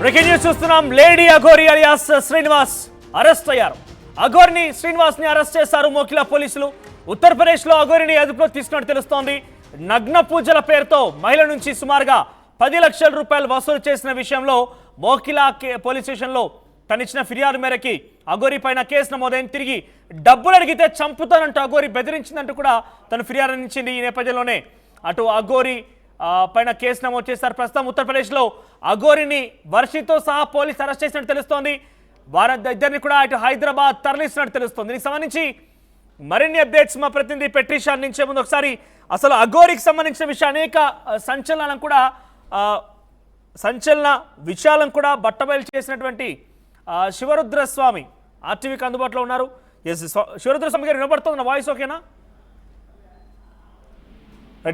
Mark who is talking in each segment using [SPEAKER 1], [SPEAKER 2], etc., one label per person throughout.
[SPEAKER 1] Breaking news చూస్తున్నాం. Lady Aghori alias Srinivas arrest అయ్యారు. అఘోరిని శ్రీనివాస్ ని అరెస్ట్ చేశారు మోకిలా పోలీసులు. ఉత్తరప్రదేశ్ లో అఘోరిని అదుపులోకి తీసుకున్నట్టు తెలుస్తోంది. నగ్న పూజల పేరుతో మహిళ నుంచి సుమారుగా 10 లక్షల రూపాయలు వసూలు చేసిన విషయంలో మోకిలా పోలీస్ స్టేషన్లో తనిచ్చిన ఫిర్యాదు మేరకి అఘోరి పైన కేసు నమోదైంది. తిరిగి డబ్బులు అడిగితే చంపుతానంటూ అఘోరి బెదిరించిందంటూ కూడా తను ఫిర్యాదు అందించింది. ఈ నేపథ్యంలోనే అటు అఘోరి పైన కేసు నమోదు చేశారు. ప్రస్తుతం ఉత్తరప్రదేశ్లో అఘోరిని వర్షితో సహా పోలీసు అరెస్ట్ చేసినట్టు తెలుస్తోంది. వారిద్దరిని కూడా అటు హైదరాబాద్ తరలిస్తున్నట్టు తెలుస్తోంది. దీనికి సంబంధించి మరిన్ని అప్డేట్స్ మా ప్రతినిధి పెట్రిషా అందించే ముందు ఒకసారి అసలు అఘోరికి సంబంధించిన విషయం అనేక సంచలన విషయాలను కూడా బట్టబయలు చేసినటువంటి శివరుద్రస్వామి ఆర్టీవీకి అందుబాటులో ఉన్నారు. శివరుద్రస్వామి గారు వినపడుతుంది నా వాయిస్? ఓకేనా?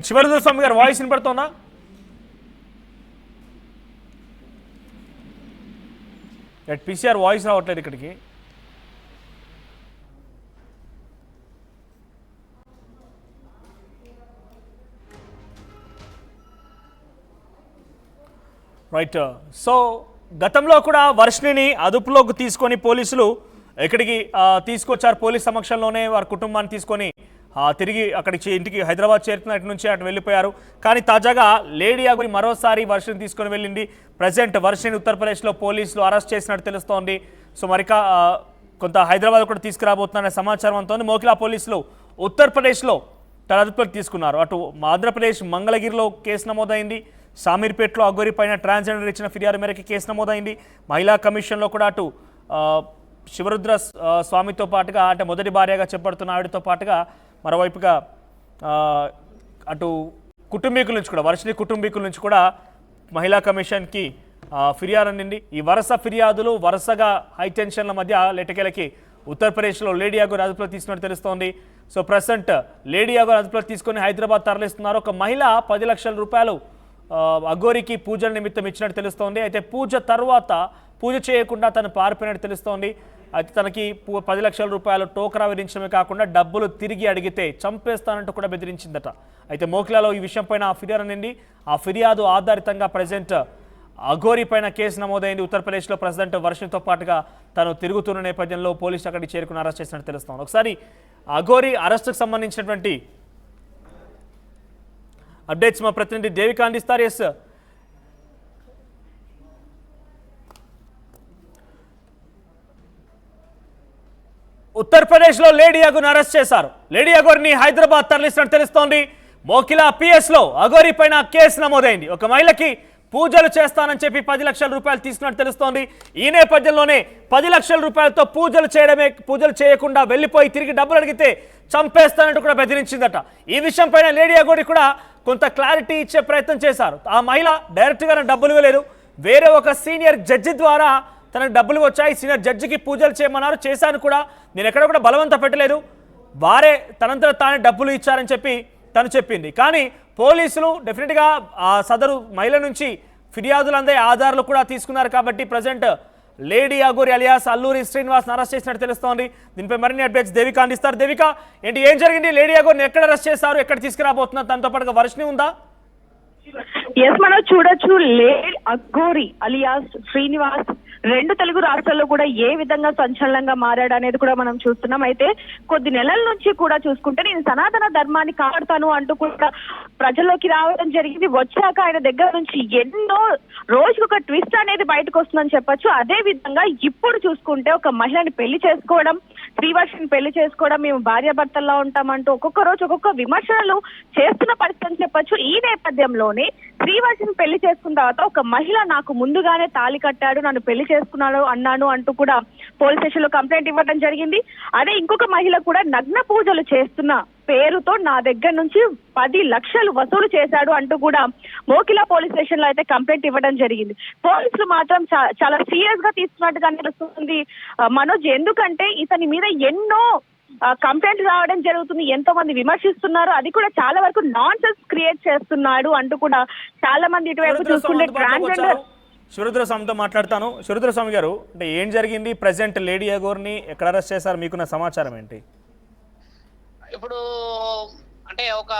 [SPEAKER 1] శివరుద్రస్వామి గారు వాయిస్ వినపడుతుందా? పీసీఆర్ వాయిస్ రావట్లేదు ఇక్కడికి. రైట్. సో గతంలో కూడా వర్షిణిని అదుపులోకి తీసుకొని పోలీసులు ఇక్కడికి తీసుకొచ్చారు. పోలీస్ సమక్షంలోనే వారి కుటుంబాన్ని తీసుకొని తిరిగి అక్కడికి ఇంటికి హైదరాబాద్ చేరుకున్నట్టు నుంచి అటు వెళ్ళిపోయారు. కానీ తాజాగా లేడీ అఘోరి మరోసారి వర్షిని తీసుకొని వెళ్ళింది. ప్రజెంట్ వర్షిని ఉత్తరప్రదేశ్లో పోలీసులు అరెస్ట్ చేసినట్టు తెలుస్తోంది. సో మరి కొంత హైదరాబాద్ కూడా తీసుకురాబోతున్నారనే సమాచారం అంతోంది. మోకిలా పోలీసులు ఉత్తరప్రదేశ్లో తన అదుపులోకి తీసుకున్నారు. అటు ఆంధ్రప్రదేశ్ మంగళగిరిలో కేసు నమోదైంది. సామీర్పేటలో అఘోరి పైన ట్రాన్స్జెండర్ ఇచ్చిన ఫిర్యాదు మేరకు కేసు నమోదైంది. మహిళా కమిషన్లో కూడా అటు శివరుద్ర స్వామితో పాటుగా అంటే మొదటి భార్యగా చెప్పబడుతున్న ఆవిడతో పాటుగా మరోవైపుగా అటు కుటుంబీకుల నుంచి కూడా వర్షిని కుటుంబీకుల నుంచి కూడా మహిళా కమిషన్కి ఫిర్యాదు అందింది. ఈ వరుస ఫిర్యాదులు వరుసగా హైటెన్షన్ల మధ్య లెటకేలకి ఉత్తరప్రదేశ్లో లేడీ అఘోరి అదుపులో తీసుకున్నట్టు తెలుస్తోంది. సో ప్రజెంట్ లేడీ అఘోరి అదుపులో తీసుకొని హైదరాబాద్ తరలిస్తున్నారు. ఒక మహిళ 10 లక్షల రూపాయలు అఘోరికి పూజల నిమిత్తం ఇచ్చినట్టు తెలుస్తోంది. అయితే పూజ తర్వాత పూజ చేయకుండా తను పారిపోయినట్టు తెలుస్తోంది. అయితే తనకి 10 లక్షల రూపాయలు టోకరా విధించడమే కాకుండా డబ్బులు తిరిగి అడిగితే చంపేస్తానంటూ కూడా బెదిరించిందట. అయితే మోకిలాలో ఈ విషయం పైన ఫిర్యాదు అందింది. ఆ ఫిర్యాదు ఆధారితంగా ప్రజెంట్ అఘోరి పైన కేసు నమోదైంది. ఉత్తరప్రదేశ్లో ప్రజెంట్ వర్షంతో పాటుగా తను తిరుగుతున్న నేపథ్యంలో పోలీసులు అక్కడికి చేరుకుని అరెస్ట్ చేసినట్టు తెలుస్తోంది. ఒకసారి అఘోరి అరెస్టుకు సంబంధించినటువంటి అప్డేట్స్ మా ప్రతినిధి దేవిక అందిస్తారు. ఎస్, ఉత్తరప్రదేశ్లో లేడీ అఘోరిని అరెస్ట్ చేశారు. లేడీ అఘోరిని హైదరాబాద్ తరలిస్తున్నట్టు తెలుస్తోంది. మోకిలా పిఎస్లో అఘోరి పైన కేసు నమోదైంది. ఒక మహిళకి పూజలు చేస్తానని చెప్పి 10 లక్షల రూపాయలు తీసుకున్నట్టు తెలుస్తోంది. ఈ నేపథ్యంలోనే 10 లక్షల రూపాయలతో పూజలు చేయకుండా వెళ్ళిపోయి తిరిగి డబ్బులు అడిగితే చంపేస్తానంటూ కూడా బెదిరించిందట. ఈ విషయం పైన లేడీ అఘోరి కూడా కొంత క్లారిటీ ఇచ్చే ప్రయత్నం చేశారు. ఆ మహిళ డైరెక్ట్గా డబ్బులు ఇవ్వలేదు, వేరే ఒక సీనియర్ జడ్జి ద్వారా తనకు డబ్బులు వచ్చాయి. సీనియర్ జడ్జికి పూజలు చేయమన్నారు, చేశాను కూడా, నేను ఎక్కడ కూడా బలవంత పెట్టలేదు, వారే తనంతట తానే డబ్బులు ఇచ్చారని చెప్పి తను చెప్పింది. కానీ పోలీసులు డెఫినెట్గా ఆ సదరు మహిళ నుంచి ఫిర్యాదులు అందే ఆధారాలు కూడా తీసుకున్నారు. కాబట్టి present lady Aghori alias Alluri Srinivas arrest చేసినట్టు తెలుస్తోంది. దీనిపై మరిన్ని అప్డేట్స్ దేవిక అందిస్తారు. దేవిక, ఏం జరిగింది? లేడీ అఘోరిని ఎక్కడ అరెస్ట్ చేశారు, ఎక్కడ తీసుకురాబోతున్నారు? దాంతో పాటుగా వర్షిని ఉందా?
[SPEAKER 2] ఎస్, మనం చూడొచ్చు. లేడీ అఘోరి అలియాస్ శ్రీనివాస్ 2 తెలుగు రాష్ట్రాల్లో కూడా ఏ విధంగా సంచలనంగా మారాడు అనేది కూడా మనం చూస్తున్నాం. అయితే కొద్ది నెలల నుంచి కూడా చూసుకుంటే నేను సనాతన ధర్మాన్ని కాపాడుతాను అంటూ కూడా ప్రజల్లోకి రావడం జరిగింది. వచ్చాక ఆయన దగ్గర నుంచి ఎన్నో రోజుకొక ట్విస్ట్ అనేది బయటకు వస్తుందని చెప్పొచ్చు. అదే విధంగా ఇప్పుడు చూసుకుంటే ఒక మహిళని పెళ్లి చేసుకోవడం, శ్రీవర్షిని పెళ్లి చేసుకోవడం, మేము భార్యాభర్తల్లో ఉంటామంటూ ఒక్కొక్క రోజు ఒక్కొక్క విమర్శలు చేస్తున్న పరిస్థితి అని చెప్పొచ్చు. ఈ నేపథ్యంలోనే శ్రీవర్షిని పెళ్లి చేసుకున్న తర్వాత ఒక మహిళ నాకు ముందుగానే తాళి కట్టాడు, నన్ను పెళ్లి చేసుకున్నాడు అన్నాను అంటూ కూడా పోలీస్ స్టేషన్ లో కంప్లైంట్ ఇవ్వడం జరిగింది. అదే ఇంకొక మహిళ కూడా నగ్న పూజలు చేస్తున్న పేరుతో నా దగ్గర నుంచి 10 లక్షలు వసూలు చేశాడు అంటూ కూడా మోకిలా పోలీస్ స్టేషన్ లో అయితే కంప్లైంట్ ఇవ్వడం జరిగింది. పోలీసులు మాత్రం చాలా సీరియస్ గా తీసుకున్నట్టుగా తెలుస్తుంది మనోజ్. ఎందుకంటే ఇతని మీద ఎన్నో కంప్లైంట్ రావడం జరుగుతుంది, ఎంతో మంది విమర్శిస్తున్నారు, అది కూడా చాలా వరకు నాన్ సెన్స్ క్రియేట్ చేస్తున్నాడు అంటూ కూడా చాలా మంది ఇటువైపు చూసుకుంటే ట్రాన్స్జెండర్.
[SPEAKER 1] శివరుద్ర స్వామితో మాట్లాడతాను. శివరుద్ర స్వామి గారు, అంటే ఏం జరిగింది? ప్రజెంట్ లేడీ అఘోరిని ఎక్కడ అరెస్ట్ చేశారు? మీకున్న సమాచారం ఏంటి?
[SPEAKER 3] ఇప్పుడు అంటే ఒక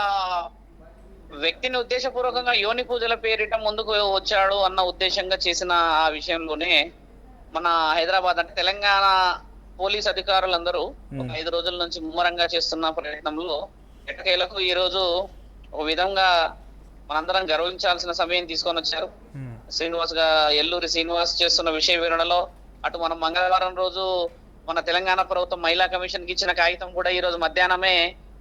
[SPEAKER 3] వ్యక్తిని ఉద్దేశపూర్వకంగా యోని పూజల పేరిట ముందుకు వచ్చాడు అన్న ఉద్దేశంగా చేసిన ఆ విషయంలోనే మన హైదరాబాద్ అంటే తెలంగాణ పోలీస్ అధికారులందరూ ఒక 5 రోజుల నుంచి ముమ్మరంగా చేస్తున్న ప్రయత్నంలో ఎట్టకేలకు ఈ రోజు ఒక విధంగా మనందరం గర్వించాల్సిన సమయం తీసుకొని వచ్చారు. ఎల్లూరి శ్రీనివాస్ చేస్తున్న విషయ వివరణలో అటు మనం మంగళవారం రోజు మన తెలంగాణ ప్రభుత్వం మహిళా కమిషన్ కి ఇచ్చిన కాగితం కూడా ఈ రోజు మధ్యాహ్నమే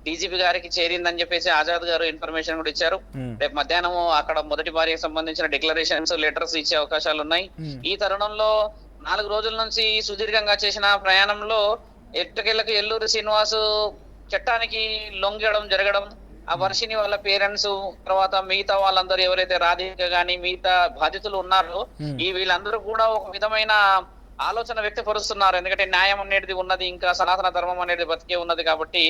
[SPEAKER 3] డీజీపీ గారికి చేరిందని చెప్పేసి ఆజాద్ గారు ఇన్ఫర్మేషన్ కూడా ఇచ్చారు. రేపు మధ్యాహ్నం అక్కడ మొదటి భార్యకు సంబంధించిన డిక్లరేషన్స్ లెటర్స్ ఇచ్చే అవకాశాలు ఉన్నాయి. ఈ తరుణంలో 4 రోజుల నుంచి సుదీర్ఘంగా చేసిన ప్రయాణంలో ఎట్టకేలకు ఎల్లూరి శ్రీనివాస్ చట్టానికి లొంగడం జరగడం, ఆ వర్షిని వాళ్ళ పేరెంట్స్ తర్వాత మిగతా వాళ్ళందరూ ఎవరైతే రాధిక గాని మిగతా బాధితులు ఉన్నారో ఈ వీళ్ళందరూ కూడా ఒక విధమైన ఆలోచన వ్యక్తపరుస్తున్నారు. ఎందుకంటే న్యాయం అనేది ఉన్నది, ఇంకా సనాతన ధర్మం అనేది బతికే ఉన్నది. కాబట్టి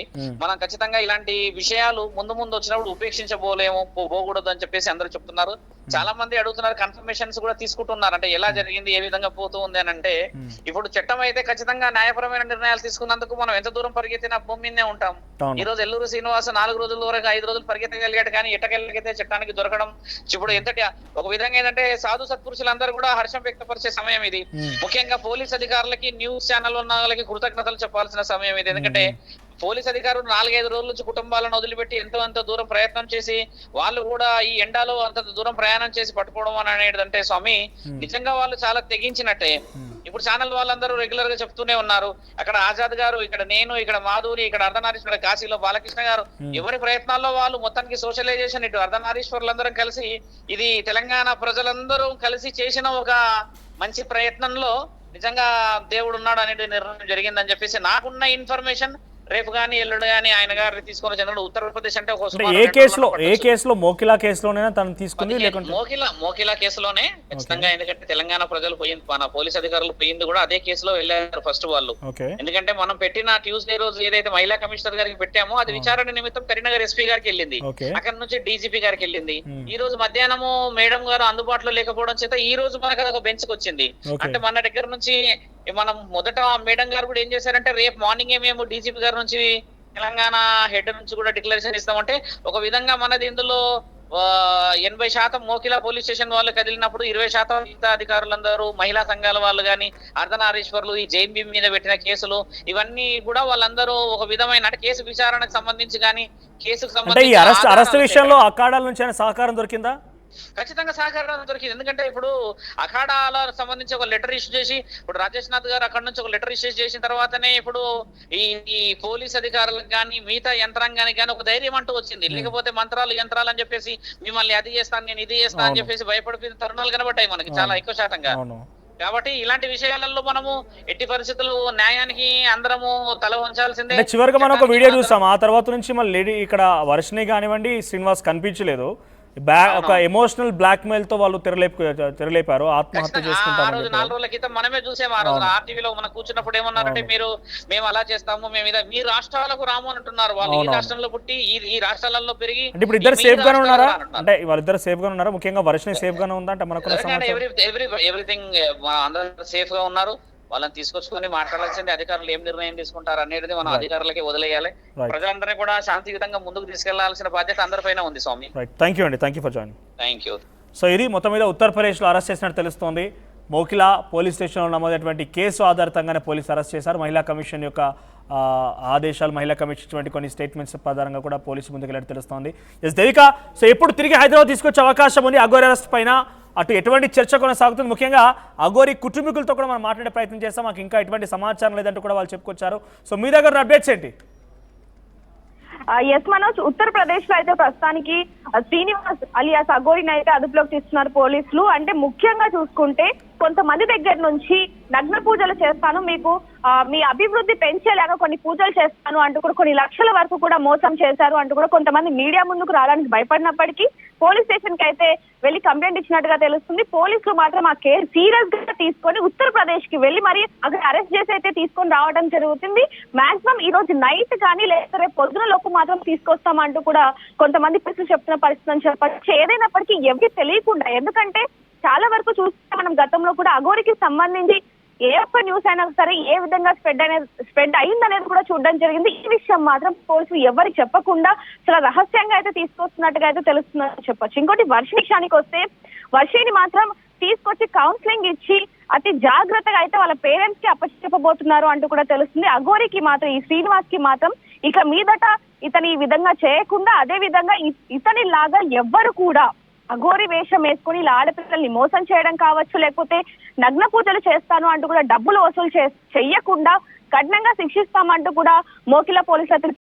[SPEAKER 3] మనం ఖచ్చితంగా ఇలాంటి విషయాలు ముందు వచ్చినప్పుడు ఉపేక్షించబోలేము, పోకూడదు అని చెప్పేసి అందరూ చెప్తున్నారు. చాలా మంది అడుగుతున్నారు, కన్ఫర్మేషన్స్ కూడా తీసుకుంటున్నారు. అంటే ఎలా జరిగింది, ఏ విధంగా పోతూ ఉంది అని అంటే, ఇప్పుడు చట్టం అయితే ఖచ్చితంగా న్యాయపరమైన నిర్ణయాలు తీసుకున్నందుకు మనం ఎంత దూరం పరిగెత్తినా భూమి మీదే ఉంటాం. ఈ రోజు ఎల్లూరు శ్రీనివాస్ 4 రోజుల వరకు 5 రోజులు పరిగెత్తగలిగాడు, కానీ ఎట్టకెళ్ళకైతే చట్టానికి దొరకడం ఇప్పుడు ఎంతటి ఒక విధంగా ఏంటంటే సాధు సత్పురుషులందరూ కూడా హర్షం వ్యక్తపరిచే సమయం ఇది. ముఖ్యంగా పోలీస్ అధికారులకి, న్యూస్ ఛానల్ ఉన్న వాళ్ళకి కృతజ్ఞతలు చెప్పాల్సిన సమయం ఇది. ఎందుకంటే పోలీస్ అధికారులు 4-5 రోజుల నుంచి కుటుంబాలను వదిలిపెట్టి ఎంతో దూరం ప్రయత్నం చేసి వాళ్ళు కూడా ఈ ఎండాలో అంత దూరం ప్రయాణం చేసి పట్టుకోవడం అని అనేది అంటే స్వామి నిజంగా వాళ్ళు చాలా తెగించినట్టే. ఇప్పుడు ఛానల్ వాళ్ళందరూ రెగ్యులర్ గా చెప్తూనే ఉన్నారు. అక్కడ ఆజాద్ గారు, ఇక్కడ నేను, ఇక్కడ మాధురి, ఇక్కడ అర్ధనారీశ్వర, కాశీలో బాలకృష్ణ గారు, ఎవరి ప్రయత్నాల్లో వాళ్ళు మొత్తానికి సోషలైజేషన్, ఇటు అర్ధనారీశ్వరులందరం కలిసి ఇది తెలంగాణ ప్రజలందరూ కలిసి చేసిన ఒక మంచి ప్రయత్నంలో నిజంగా దేవుడు ఉన్నాడు అనేది నిర్ణయం జరిగిందని చెప్పేసి నాకున్న ఇన్ఫర్మేషన్. రేపు గానీ ఎల్లుండి గానీ ఆయన గారిని తీసుకొని చంద్రుడు ఉత్తరప్రదేశ్ అంటే
[SPEAKER 1] ఏ కేసులో మోకిలా కేసులోనే తను తీసుకుంది,
[SPEAKER 3] మోకిలా కేసులోనే ఖచ్చితంగా. ఎందుకంటే తెలంగాణ ప్రజలు పోయింది, మన పోలీస్ అధికారులు పోయింది కూడా అదే కేసులో వెళ్ళారు ఫస్ట్ వాళ్ళు. ఎందుకంటే మనం పెట్టిన ట్యూస్డే రోజు ఏదైతే మహిళా కమిషనర్ గారికి పెట్టామో అది విచారణ నిమిత్తం కరీంనగర్ ఎస్పీ గారికి వెళ్ళింది, అక్కడ నుంచి డీజీపీ గారికి వెళ్ళింది. ఈ రోజు మధ్యాహ్నము మేడం గారు అందుబాటులో లేకపోవడం చేత ఈ రోజు మనకు ఒక బెంచ్ కి వచ్చింది. అంటే మన దగ్గర నుంచి మనం మొదట మేడం గారు కూడా ఏం చేశారంటే, రేపు మార్నింగ్ మేము డీజీపీ గారి నుంచి తెలంగాణ హెడ్ నుంచి కూడా డిక్లరేషన్ ఇస్తామంటే ఒక విధంగా మనది ఇందులో 80% మోకిలా పోలీస్ స్టేషన్ వాళ్ళు కదిలినప్పుడు 20% మిగతా అధికారులందరూ, మహిళా సంఘాల వాళ్ళు గాని, అర్ధనారీశ్వర్లు, ఈ జైన్ మీద పెట్టిన కేసులు ఇవన్నీ కూడా వాళ్ళందరూ ఒక విధమైన అంటే కేసు విచారణకు సంబంధించి గానీ కేసుకు సంబంధించి
[SPEAKER 1] అరెస్ట్ విషయంలో అఖాడాల నుంచి సహకారం దొరికిందా?
[SPEAKER 3] ఖచ్చితంగా సహకారం దొరికింది. ఎందుకంటే ఇప్పుడు అఖాడాలకు సంబంధించి ఒక లెటర్ ఇష్యూ చేసి, ఇప్పుడు రాజేష్ నాథ్ గారు అక్కడ నుంచి ఒక లెటర్ ఇష్యూ చేసిన తర్వాతనే ఇప్పుడు ఈ పోలీస్ అధికారులకు కానీ మిగతా యంత్రాంగానికి కానీ ఒక ధైర్యం అంటూ వచ్చింది. లేకపోతే యంత్రాలు అని చెప్పేసి మిమ్మల్ని అది చేస్తాను, నేను ఇది చేస్తాను అని చెప్పేసి భయపడిపోయిన తరుణాలు కనబడ్డాయి మనకి చాలా ఎక్కువ శాతంగా. కాబట్టి ఇలాంటి విషయాలలో మనము ఎట్టి పరిస్థితులు న్యాయానికి అందరము తల వంచాల్సిందే.
[SPEAKER 1] చివరిగా మనం ఒక వీడియో చూసాం, ఆ తర్వాత నుంచి మళ్ళీ ఇక్కడ వర్షిని కానివ్వండి, శ్రీనివాస్ కనిపించలేదు. ఒక ఎమోషనల్ బ్లాక్ మెయిల్ తో వాళ్ళు తెరలేపారు, ఆత్మహత్య చేసుకుంటారు.
[SPEAKER 3] 4 రోజుల క్రితం మనమే చూసాము. ఆ రోజు ఆర్టీవీలో మనం కూర్చున్నప్పుడు ఏమన్నారంటే, మేము అలా చేస్తాము, మేము మీ రాష్ట్రాలకు రాము అంటున్నారు. వాళ్ళు ఈ రాష్ట్రంలో పుట్టి ఈ రాష్ట్రాలలో పెరిగి
[SPEAKER 1] ఇప్పుడు ఇద్దరు సేఫ్ గానే ఉన్నారా? అంటే వాళ్ళిద్దరు సేఫ్ గానే ఉన్నారా? ముఖ్యంగా వర్షిని సేఫ్ గానే ఉందా? అంటే మనకు
[SPEAKER 3] ఎవ్రీథింగ్ అందరూ సేఫ్ గా ఉన్నారు. వాళ్ళని తీసుకొచ్చుకొని మాట్లాడాల్సింది, అధికారులు ఏం నిర్ణయం తీసుకుంటారు అనేది మనం అధికారులకి వదిలేయాలి. ప్రజలందరినీ కూడా శాంతియుతంగా ముందుకు తీసుకెళ్లాల్సిన బాధ్యత అందరిపైన ఉంది స్వామి.
[SPEAKER 1] థ్యాంక్ యూ అండి, thank you for joining.
[SPEAKER 3] Thank you.
[SPEAKER 1] So ఇది మొత్తం మీద ఉత్తరప్రదేశ్లో అరెస్ట్ చేసినట్టు తెలుస్తోంది. మోకిలా పోలీస్ స్టేషన్లో నమోదైనటువంటి కేసు ఆధారితంగానే పోలీసు అరెస్ట్ చేశారు. మహిళా కమిషన్ యొక్క ఆదేశాలు, మహిళా కమిషన్ ఇటువంటి కొన్ని స్టేట్మెంట్స్ ఆధారంగా కూడా పోలీసు ముందుకెళ్ళి తెలుస్తోంది. ఎస్ దేవిక, సో ఎప్పుడు తిరిగి హైదరాబాద్ తీసుకొచ్చే అవకాశం ఉంది అఘోరి అరెస్ట్ పైన? అటు ఎటువంటి చర్చ కొనసాగుతుంది? ముఖ్యంగా అఘోరి కుటుంబీకులతో కూడా మనం మాట్లాడే ప్రయత్నం చేస్తాం. మాకు ఇంకా ఎటువంటి సమాచారం లేదంటూ కూడా వాళ్ళు చెప్పుకొచ్చారు. సో మీ దగ్గర అప్డేట్స్ ఏంటి?
[SPEAKER 2] ఎస్ మనోజ్, ఉత్తరప్రదేశ్ లో అయితే ప్రస్తుతానికి శ్రీనివాస్ అలియాస్ అఘోరిని అయితే అదుపులోకి తీస్తున్నారు పోలీసులు. అంటే ముఖ్యంగా చూసుకుంటే కొంతమంది దగ్గర నుంచి నగ్న పూజలు చేస్తాను, మీకు మీ అభివృద్ధి పెంచేలాగా కొన్ని పూజలు చేస్తాను అంటూ కూడా కొన్ని లక్షల వరకు కూడా మోసం చేశారు అంటూ కూడా కొంతమంది మీడియా ముందుకు రావడానికి భయపడినప్పటికీ పోలీస్ స్టేషన్ కి అయితే వెళ్లి కంప్లైంట్ ఇచ్చినట్టుగా తెలుస్తుంది. పోలీసులు మాత్రం ఆ కేసు సీరియస్ గా తీసుకొని ఉత్తరప్రదేశ్ కి వెళ్లి మరి అక్కడ అరెస్ట్ చేసి అయితే తీసుకొని రావడం జరుగుతుంది. మాక్సిమం ఈ రోజు నైట్ కానీ లేదా రేపు పొద్దున లోపు మాత్రం తీసుకొస్తామంటూ కూడా కొంతమంది పోలీసులు చెప్తున్న పరిస్థితి అని చెప్పచ్చు. ఏదైనప్పటికీ ఎవరికి తెలియకుండా, ఎందుకంటే చాలా వరకు చూస్తే మనం గతంలో కూడా అఘోరికి సంబంధించి ఏ ఒక్క న్యూస్ అయినా సరే ఏ విధంగా స్ప్రెడ్ అయిందనేది కూడా చూడడం జరిగింది. ఈ విషయం మాత్రం పోలీసులు ఎవరికి చెప్పకుండా చాలా రహస్యంగా అయితే తీసుకొస్తున్నట్టుగా అయితే తెలుస్తుందని చెప్పొచ్చు. ఇంకోటి వర్ష విషయానికి వస్తే, వర్షిని మాత్రం తీసుకొచ్చి కౌన్సిలింగ్ ఇచ్చి అతి జాగ్రత్తగా అయితే వాళ్ళ పేరెంట్స్ కి అప్పచెప్పబోతున్నారు అంటూ కూడా తెలుస్తుంది. అఘోరికి మాత్రం, ఈ శ్రీనివాస్ కి మాత్రం ఇక మీదట ఇతని ఈ విధంగా చేయకుండా, అదే విధంగా ఇతని లాగా ఎవ్వరు కూడా అఘోరి వేషం వేసుకుని ఇలా ఆడపిల్లల్ని మోసం చేయడం కావచ్చు, లేకపోతే నగ్న పూజలు చేస్తాను అంటూ కూడా డబ్బులు వసూలు చెయ్యకుండా కఠినంగా శిక్షిస్తామంటూ కూడా మోకిలా పోలీసులు